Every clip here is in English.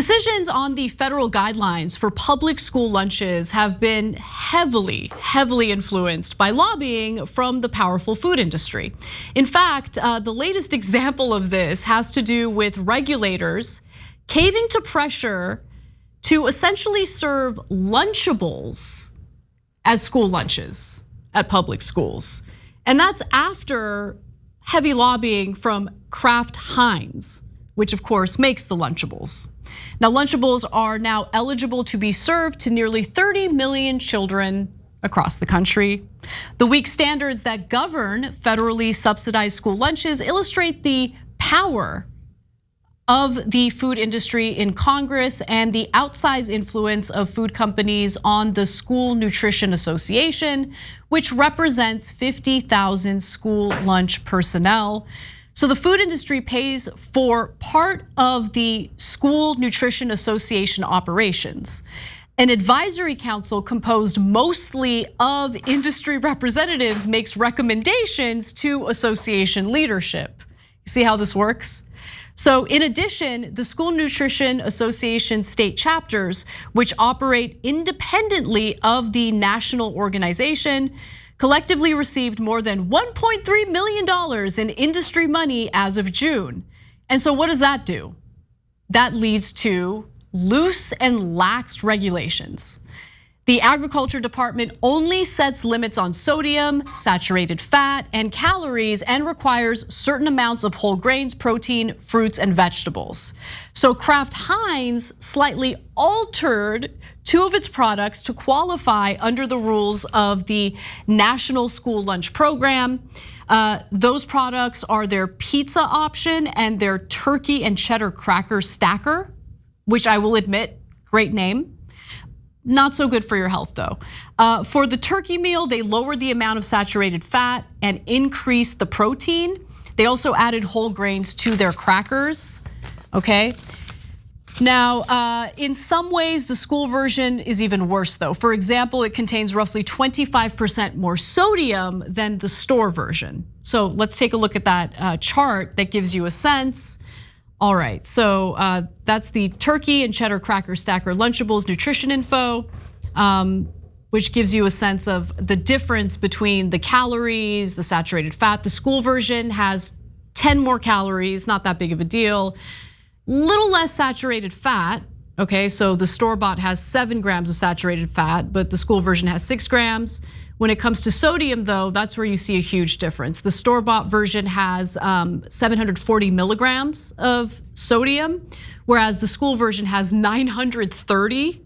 Decisions on the federal guidelines for public school lunches have been heavily influenced by lobbying from the powerful food industry. In fact, the latest example of this has to do with regulators caving to pressure to essentially serve Lunchables as school lunches at public schools. And that's after heavy lobbying from Kraft Heinz, which of course makes the Lunchables. Now, Lunchables are now eligible to be served to nearly 30 million children across the country. The weak standards that govern federally subsidized school lunches illustrate the power of the food industry in Congress and the outsized influence of food companies on the School Nutrition Association, which represents 50,000 school lunch personnel. So the food industry pays for part of the School Nutrition Association operations. An advisory council composed mostly of industry representatives makes recommendations to association leadership. You see how this works? So in addition, the School Nutrition Association state chapters, which operate independently of the national organization, collectively received more than $1.3 million in industry money as of June. And so what does that do? That leads to loose and lax regulations. The Agriculture Department only sets limits on sodium, saturated fat, and calories, and requires certain amounts of whole grains, protein, fruits, and vegetables. So Kraft Heinz slightly altered two of its products to qualify under the rules of the National School Lunch Program. Those products are their pizza option and their turkey and cheddar cracker stacker, which I will admit, great name. Not so good for your health though. For the turkey meal, they lowered the amount of saturated fat and increased the protein. They also added whole grains to their crackers, okay? Now, in some ways, the school version is even worse though. For example, it contains roughly 25% more sodium than the store version. So let's take a look at that chart that gives you a sense. All right, so that's the turkey and cheddar cracker stacker Lunchables nutrition info, which gives you a sense of the difference between the calories, the saturated fat. The school version has 10 more calories, not that big of a deal. Little less saturated fat, okay? So the store-bought has 7 grams of saturated fat, but the school version has 6 grams. When it comes to sodium though, that's where you see a huge difference. The store-bought version has 740 milligrams of sodium, whereas the school version has 930.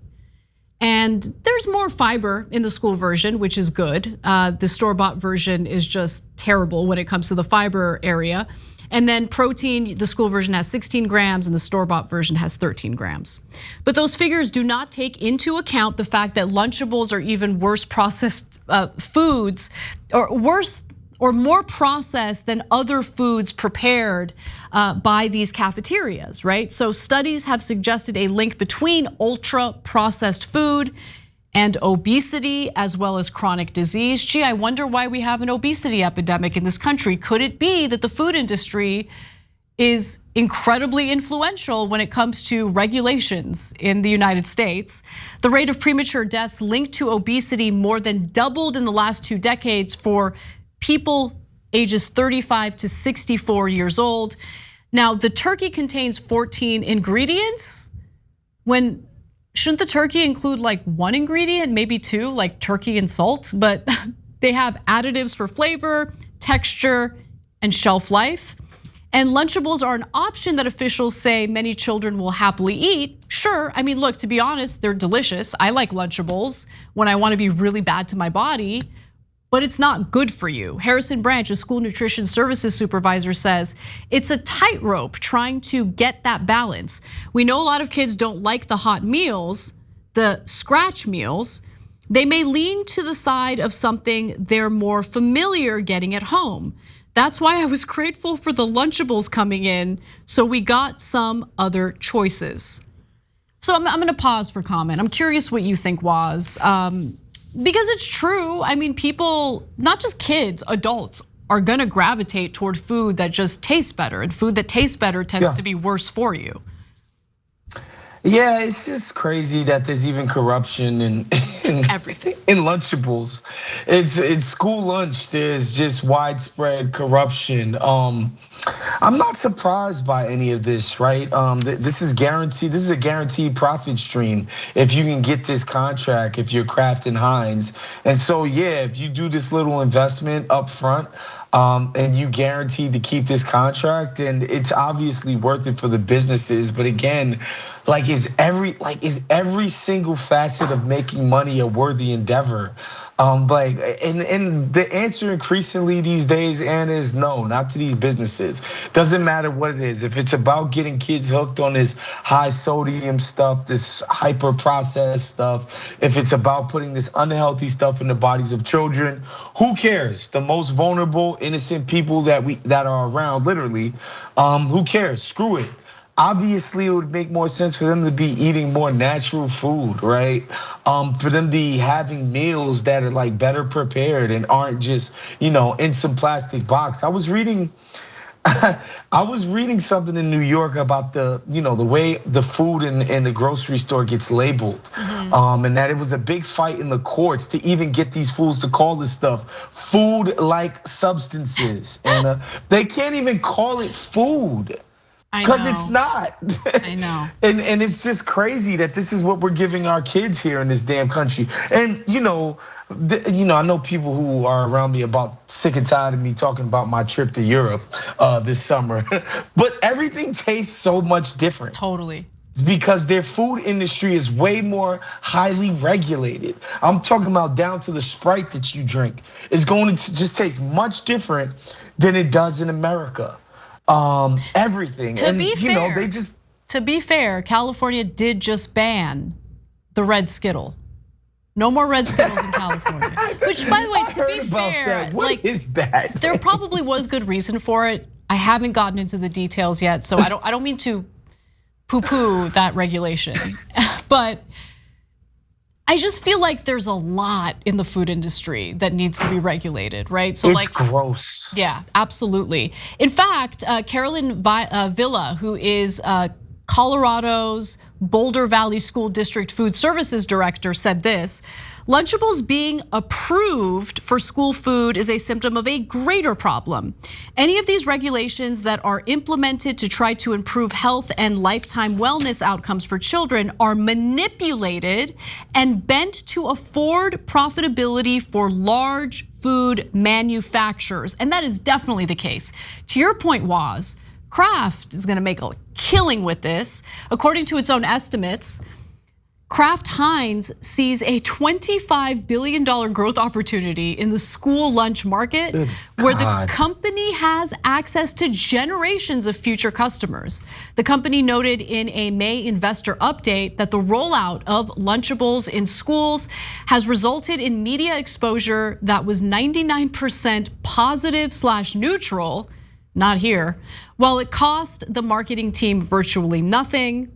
And there's more fiber in the school version, which is good. The store-bought version is just terrible when it comes to the fiber area. And then protein, the school version has 16 grams and the store-bought version has 13 grams. But those figures do not take into account the fact that Lunchables are even worse processed foods, or worse or more processed than other foods prepared by these cafeterias, right? So studies have suggested a link between ultra processed food and obesity, as well as chronic disease. Gee, I wonder why we have an obesity epidemic in this country. Could it be that the food industry is incredibly influential when it comes to regulations in the United States? The rate of premature deaths linked to obesity more than doubled in the last 2 decades for people ages 35 to 64 years old. Now, the turkey contains 14 ingredients. Shouldn't the turkey include like 1 ingredient, maybe 2, like turkey and salt? But they have additives for flavor, texture, and shelf life. And Lunchables are an option that officials say many children will happily eat. Sure, I mean, look, to be honest, they're delicious. I like Lunchables when I want to be really bad to my body, but it's not good for you. Harrison Branch, a school nutrition services supervisor, says it's a tightrope trying to get that balance. We know a lot of kids don't like the hot meals, the scratch meals. They may lean to the side of something they're more familiar getting at home. That's why I was grateful for the Lunchables coming in, so we got some other choices. So I'm gonna pause for comment. I'm curious what you think, Woz. Because it's true, I mean, people, not just kids, adults are gonna gravitate toward food that just tastes better, and food that tastes better tends to be worse for you. Yeah, it's just crazy that there's even corruption in Everything. In Lunchables. It's school lunch. There's just widespread corruption. I'm not surprised by any of this, right? This is guaranteed. This is a guaranteed profit stream if you can get this contract, if you're Kraft and Heinz. And so, yeah, if you do this little investment up front, and you guaranteed to keep this contract, and it's obviously worth it for the businesses. But again, like is every single facet of making money a worthy endeavor? And the answer increasingly these days, Anna, is no, not to these businesses. Doesn't matter what it is. If it's about getting kids hooked on this high sodium stuff, this hyper processed stuff, if it's about putting this unhealthy stuff in the bodies of children, who cares? The most vulnerable, innocent people that are around, literally, who cares? Screw it. Obviously, it would make more sense for them to be eating more natural food, right? For them to be having meals that are like better prepared and aren't just, in some plastic box. I was reading something in New York about the way the food in the grocery store gets labeled, and that it was a big fight in the courts to even get these fools to call this stuff food-like substances, and they can't even call it food. Because it's not. I know. And it's just crazy that this is what we're giving our kids here in this damn country. And I know people who are around me about sick and tired of me talking about my trip to Europe this summer. But everything tastes so much different. Totally. It's because their food industry is way more highly regulated. I'm talking about down to the Sprite that you drink is going to just taste much different than it does in America. Everything. To be fair, they just. To be fair, California did just ban the red Skittle. No more red Skittles in California. Which, by the way, to be fair, what is that? There probably was good reason for it. I haven't gotten into the details yet, so I don't mean to poo-poo that regulation, but I just feel like there's a lot in the food industry that needs to be regulated, right? So it's gross. Yeah, absolutely. In fact, Carolyn Villa, who is Colorado's Boulder Valley School District Food Services Director, said this: Lunchables being approved for school food is a symptom of a greater problem. Any of these regulations that are implemented to try to improve health and lifetime wellness outcomes for children are manipulated and bent to afford profitability for large food manufacturers. And that is definitely the case. To your point, Woz, Kraft is gonna make a killing with this. According to its own estimates, Kraft Heinz sees a $25 billion growth opportunity in the school lunch market, where the company has access to generations of future customers. The company noted in a May investor update that the rollout of Lunchables in schools has resulted in media exposure that was 99% positive/neutral, not here, while it cost the marketing team virtually nothing.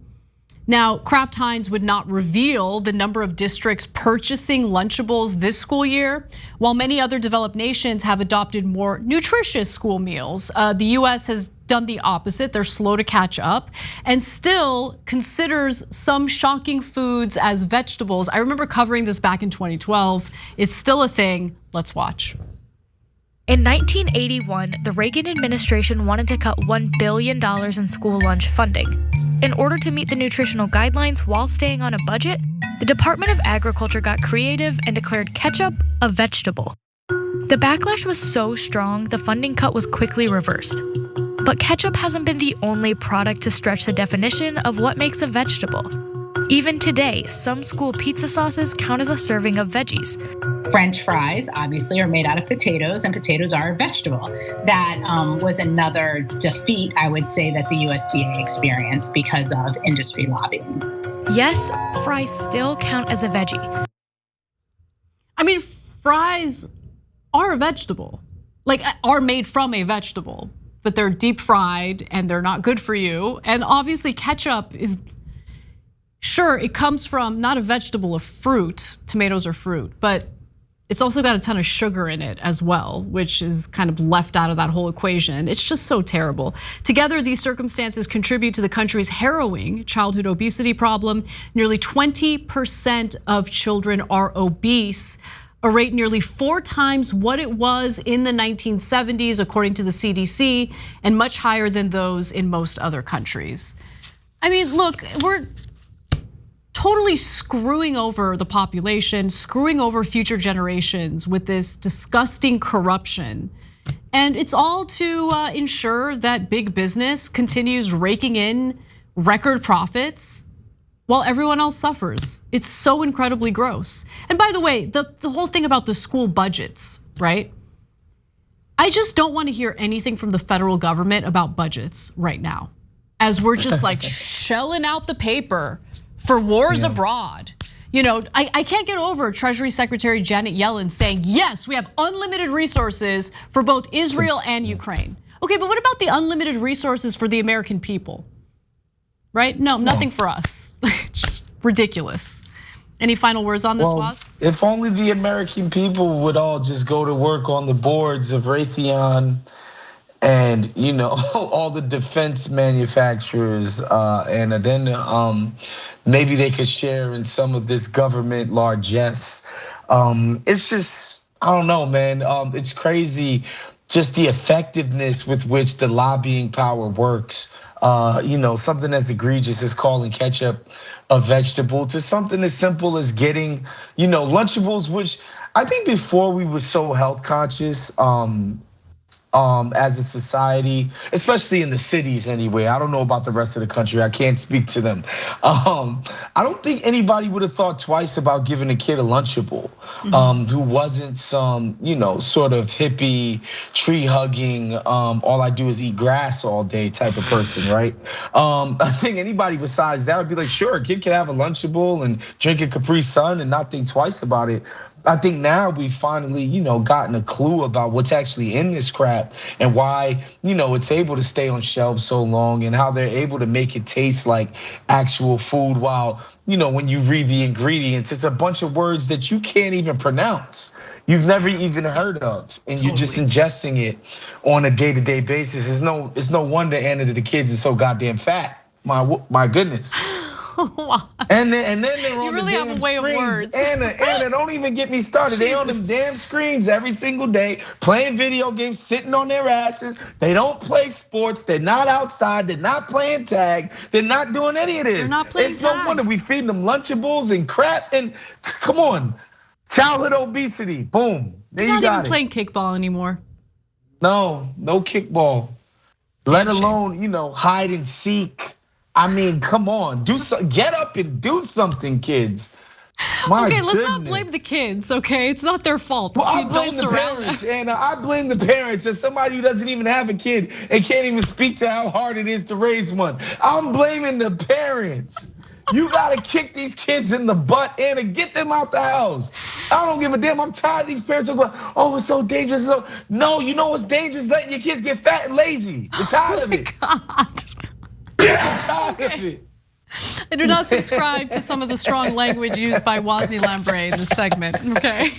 Now, Kraft Heinz would not reveal the number of districts purchasing Lunchables this school year, while many other developed nations have adopted more nutritious school meals. The US has done the opposite. They're slow to catch up and still considers some shocking foods as vegetables. I remember covering this back in 2012. It's still a thing. Let's watch. In 1981, the Reagan administration wanted to cut $1 billion in school lunch funding. In order to meet the nutritional guidelines while staying on a budget, the Department of Agriculture got creative and declared ketchup a vegetable. The backlash was so strong, the funding cut was quickly reversed. But ketchup hasn't been the only product to stretch the definition of what makes a vegetable. Even today, some school pizza sauces count as a serving of veggies. French fries, obviously, are made out of potatoes, and potatoes are a vegetable. That was another defeat, I would say, that the USDA experienced because of industry lobbying. Yes, fries still count as a veggie. I mean, fries are a vegetable, like are made from a vegetable, but they're deep fried and they're not good for you. And obviously ketchup is, sure, it comes from not a vegetable, a fruit. Tomatoes are fruit, but It's also got a ton of sugar in it as well, which is kind of left out of that whole equation. It's just so terrible. Together, these circumstances contribute to the country's harrowing childhood obesity problem. Nearly 20% of children are obese, a rate nearly 4 times what it was in the 1970s, according to the CDC, and much higher than those in most other countries. I mean, look, we're totally screwing over the population, screwing over future generations with this disgusting corruption. And it's all to ensure that big business continues raking in record profits while everyone else suffers. It's so incredibly gross. And by the way, the whole thing about the school budgets, right? I just don't want to hear anything from the federal government about budgets right now, as we're just like shelling out the paper for wars abroad. You know, I can't get over Treasury Secretary Janet Yellen saying, yes, we have unlimited resources for both Israel and Ukraine. Okay, but what about the unlimited resources for the American people? Right? No, nothing for us. Just ridiculous. Any final words on this, Woz? If only the American people would all just go to work on the boards of Raytheon and all the defense manufacturers, and then maybe they could share in some of this government largesse. It's just, I don't know, man. It's crazy, just the effectiveness with which the lobbying power works. Something as egregious as calling ketchup a vegetable, to something as simple as getting, Lunchables, which I think before we were so health conscious, as a society, especially in the cities anyway. I don't know about the rest of the country. I can't speak to them. I don't think anybody would have thought twice about giving a kid a Lunchable who wasn't some, sort of hippie, tree hugging, all I do is eat grass all day type of person, right? I think anybody besides that would be like, sure, a kid can have a Lunchable and drink a Capri Sun and not think twice about it. I think now we've finally, gotten a clue about what's actually in this crap and why, it's able to stay on shelves so long and how they're able to make it taste like actual food while, when you read the ingredients, it's a bunch of words that you can't even pronounce. You've never even heard of, and you're just ingesting it on a day-to-day basis. It's no wonder Anna the kids are so goddamn fat. My goodness. And then they're on the damn screens. Anna, don't even get me started. They on them damn screens every single day, playing video games, sitting on their asses. They don't play sports. They're not outside. They're not playing tag. They're not doing any of this. They're not playing tag. It's no wonder we feed them Lunchables and crap. And come on, childhood obesity. Boom. There you got it. Not even playing kickball anymore. No kickball. Let alone, hide and seek. I mean, come on, get up and do something, kids. Okay, let's not blame the kids, okay? It's not their fault. It's I blame the parents, Anna. I blame the parents as somebody who doesn't even have a kid and can't even speak to how hard it is to raise one. I'm blaming the parents. You gotta kick these kids in the butt, Anna, get them out the house. I don't give a damn, I'm tired of these parents going, it's so dangerous. No, you know what's dangerous? Letting your kids get fat and lazy. You're tired of it. God. Okay. I do not subscribe to some of the strong language used by Wosny Lambre in this segment, okay?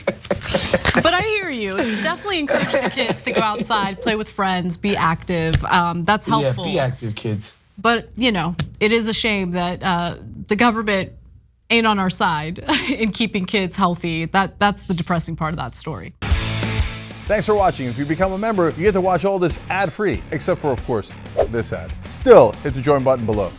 But I hear you. Definitely encourage the kids to go outside, play with friends, be active. That's helpful. Yeah, be active, kids. But it is a shame that the government ain't on our side in keeping kids healthy. That's the depressing part of that story. Thanks for watching. If you become a member, you get to watch all this ad-free, except for, of course, this ad. Still, hit the join button below.